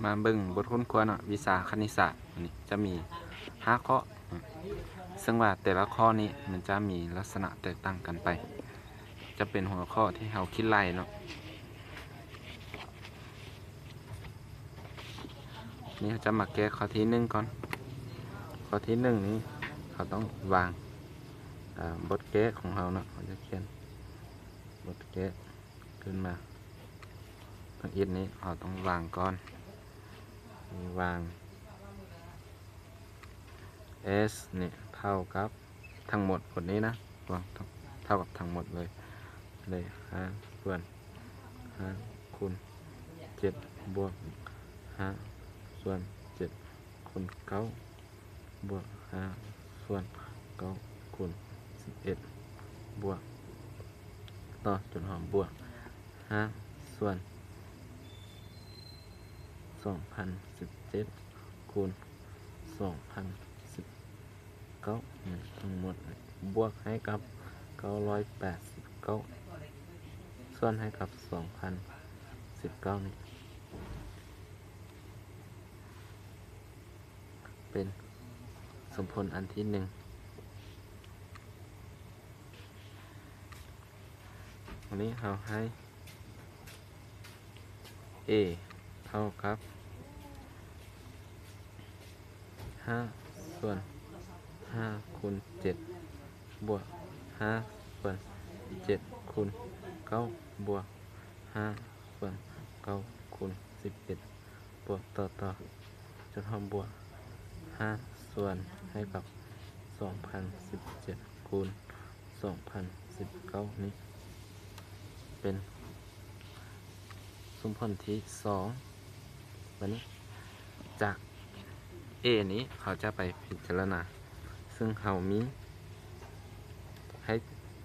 มาเบิ่งบทค้นคว้าเนาะวิชาคณิตศาสตร์นี่จะมี5ข้อซึ่งว่าแต่ละข้อนี้มันจะมีลักษณะแตกต่างกันไปจะเป็นหัวข้อที่เราคิดไล่เนาะนี่จะมาแก้ข้อที่1ก่อนข้อที่1นี้เขาต้องวางบทแก้ของเราเนาะเขาจะเขียนบทแก้ขึ้นมาตรงอินนี้เราต้องวางก่อนวาง s นี่เท่ากับทั้งหมดบทนี้นะวางเท่ากับทั้งหมดเลย5ส่วน5คูณ7บวก5ส่วน7คูณ9บวก5ส่วน9คูณ11บวกต่อจนหอมบวก5ส่วน2017คูณ2019ทั้งหมดบวกให้กับ989ส่วนให้กับ2019นี่เป็นสมผลอันที่1วันนี้เราให้ a เท่ากับ5ส่วน5คูณ7บวก5ส่วน7คูณ9บวก5ส่วน9คูณ11บวกต่อจนหอมบวก5ส่วนให้กับ2017คูณ2019นี้เป็นสมผลที่2วันนี้จาก A นี้เขาจะไปพิจารณาซึ่งเขามีให้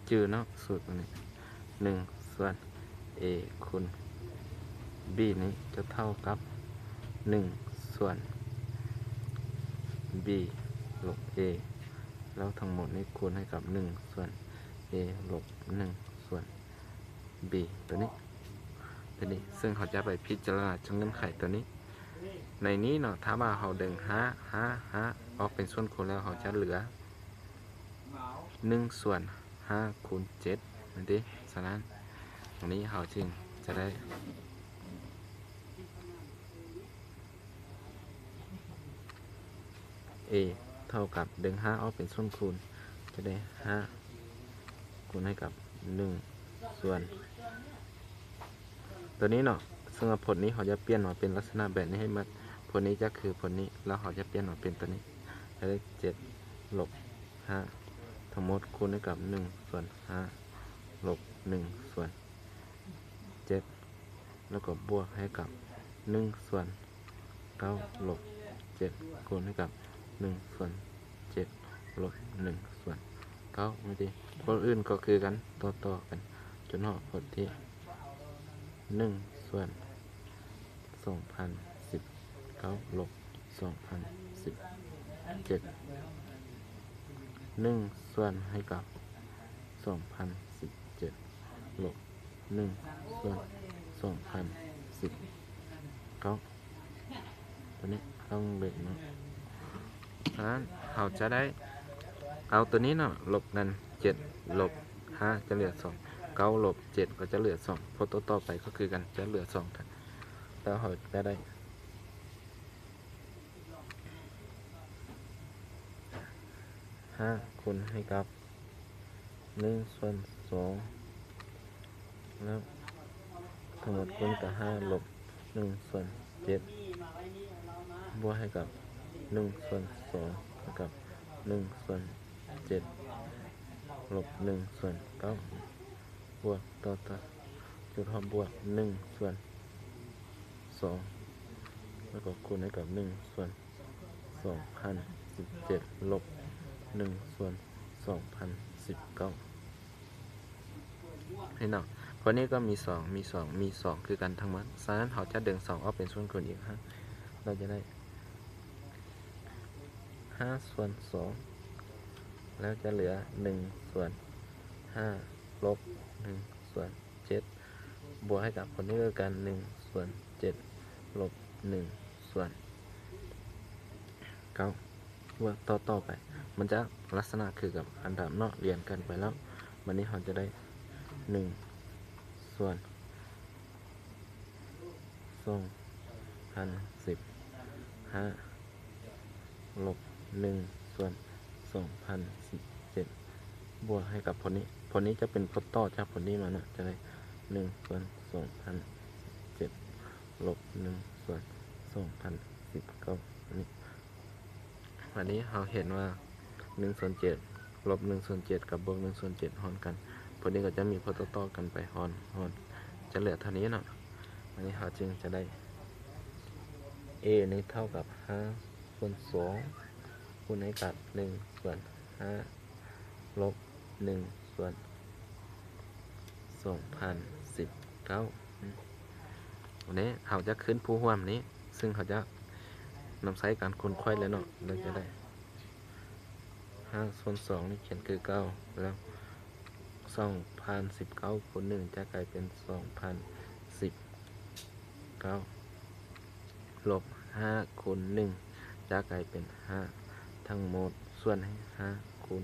จือเนาะสูตรนี้1ส่วน A คูณ B นี้จะเท่ากับ1ส่วน B ลบ A แล้วทั้งหมดนี้คูณให้กับ1ส่วน A ลบ1ส่วน B ตัวนี้ซึ่งเขาจะไปพิจารณาเงื่อนไขตัวนี้ในนี้เนาะถ้าว่าเขาดึง5ออกเป็นส่วนคูณแล้วเขาจะเหลือ1ส่วน5คูณ7นั่นดิฉะนั้นตรงนี้เขาจึงจะได้a เท่ากับดึง5ออกเป็นส่วนคูณจะได้5คูณให้กับ1ส่วนตัวนี้เนาะซึ่งผลนี้เขาจะเปลี่ยนมาเป็นลักษณะแบบนี้ให้มันผลนี้จะคือผลนี้แล้วเขาจะเปลี่ยนมาเป็นตัวนี้จะได้7ลบ5ทั้งหมดคูณให้กับ1ส่วน5ลบ1ส่วน7แล้วก็บวกให้กับ1ส่วน9ลบ7คูณให้กับ1ส่วน7ลบ1ส่วน9ไม่ดีผลอื่นก็คือกันต่อกันจนหอผลที่1ส่วน2019ลบ2017 1ส่วนให้กับ2017ลบ1ส่วน2019ตัวนี้ต้องเบ็ดเนาะฉะนั้นเราจะได้เอาตัวนี้เนาะลบกัน7ลบ5จะเหลือ2 9ลบ7ก็จะเหลือ2พอตัวต่อไปก็คือกันจะเหลือ2กันแล้วเราจะได้5คูณให้กับ1ส่วน2แล้วทั้งหมดคูณกับ5ลบ1ส่วน7บวกให้กับ1ส่วน2เท่ากับ1ส่วน7ลบ1ส่วน9บวกต่อจุดหอมบวก1ส่วน2แล้วก็คูณให้กับ1ส่วน2017ลบ1ส่วน2019ให้หน่อยคนนี้ก็มี2คือกันทั้งหมดฉะนั้นเขาจะดึง2ออกเป็นส่วนคูณอีกเราจะได้5ส่วน2แล้วจะเหลือ1ส่วน5ลบ1ส่วน7บวกให้กับคนนี้ด้วยกัน1ส่วน7ลบ1 ส่วนเก้าบวกต่อไปมันจะลักษณะคือกับอันดับเนาะเรียนกันไปแล้ววันนี้เราจะได้1ส่วน2,015ลบ1ส่วน2,017บวกให้กับผลนี้จะเป็นผลต่อจากผลนี้มานะจะได้1ส่วน2,017ลบ1ส่วน2,019วันนี้เราเห็นว่า1ส่วน7ลบ1ส่วน7กับบวก1ส่วน7หารกันผลนี้ก็จะมีผลต่อกันไปหารจะเหลือเท่านี้เนาะวันนี้เราจึงจะได้ a นี้เท่ากับ5ส่วน2คูณให้กับ1ส่วน5ลบ1ส่วน2,019วันนี้เขาจะขึ้นผู้ร่วมนี้ซึ่งเขาจะนำใช้การคูณค่อยแล้วเนาะเราจะได้5ส่วน2นี่เขียนคือ9แล้ว2,019คูณ1จะกลายเป็น2,019ลบ5คูณ1จะกลายเป็น5ทั้งหมดส่วนให้5คูณ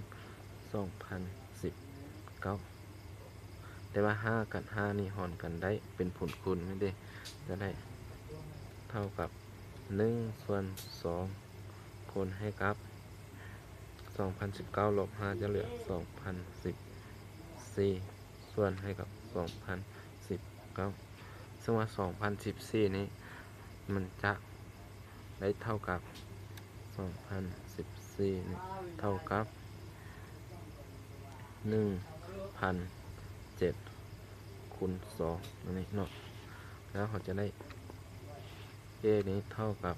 2,019แต่ว่า5กับ5นี่หารกันได้เป็นผลคูณไม่ได้จะได้เท่ากับ1ส่วน2คูณให้กับ2,019ลบ5จะเหลือ2,014ส่วนให้กับ2,019ซึ่งว่า2,014นี้มันจะได้เท่ากับ2,014นี่เท่ากับ1,007คูณ2นี่เนาะแล้วเขาจะได้ a นี้เท่ากับ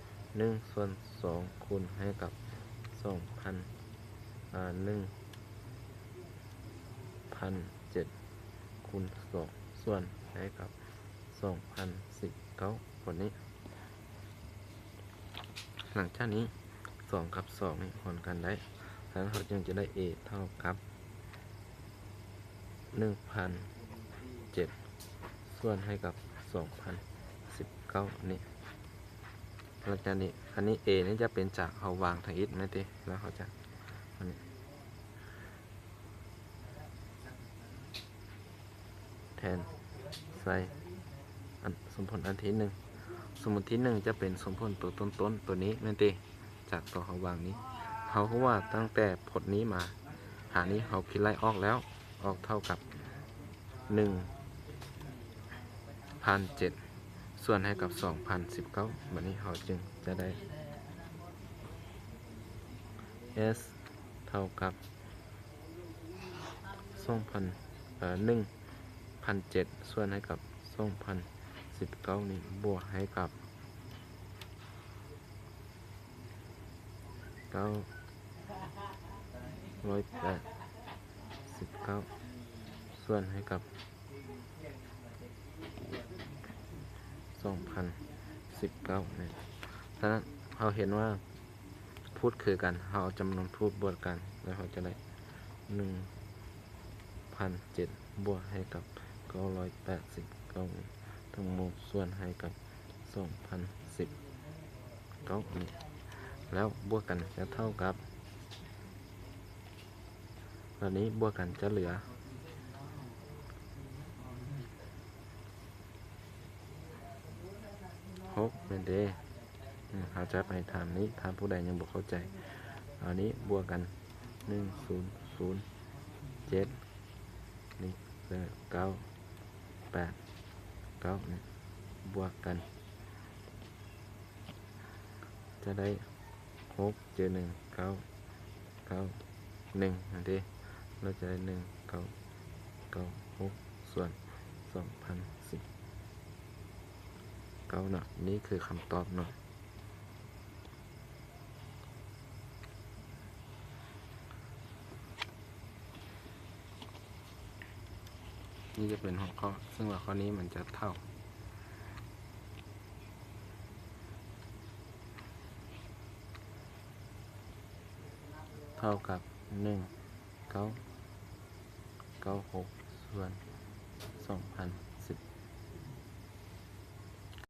1ส่วน2คูณให้กับ1,007คูณ2ส่วนให้กับ2,019คนนี้หลังจากนี้2กับ2นี่หารกันได้แล้วเราจึงจะได้ a เท่ากับ1,007ส่วนให้กับ2,019นี่หลังจากนี้อันนี้ a นี่จะเป็นจากเขาวางทางอิฐนะทีแล้วเขาจะอันนี้แทนใส่สมผลอันที่1สมมติที่1จะเป็นสมผลตัวต้นตัวนี้นั่นเองจากตัวเขาวางนี้เขาว่าตั้งแต่ผลนี้มาหานี้เขาคิดไล่ออกแล้วออกเท่ากับ1,007ส่วนให้กับ2,019วันนี้เขาจึงจะได้ s เท่ากับ1,007ส่วนให้กับ2,019นี่บวกให้กับ989ส่วนให้กับ2,019เนี่ยฉะนั้นเราเห็นว่าพูดคือกันเราเอาจำนวนพูดบวกกันแล้วเราจะได้1,007บวกให้กับ989ทั้งหมดส่วนให้กับ2,019นี่แล้วบวกกันจะเท่ากับตอนนี้บวกกันจะเหลือ6เป็นเดเขาจะไปถามนี้ถามผู้ใดยังบอกเข้าใจอันนี้บวกกัน1007นี่989นี่บวกกันจะได้6เจอ1 991นั่นเองเราจะได้1996ส่วน2,010เนาะนี่คือคำตอบเนาะนี่จะเป็นหัวข้อซึ่งว่าข้อนี้มันจะเท่ากับ1996ส่วน2,000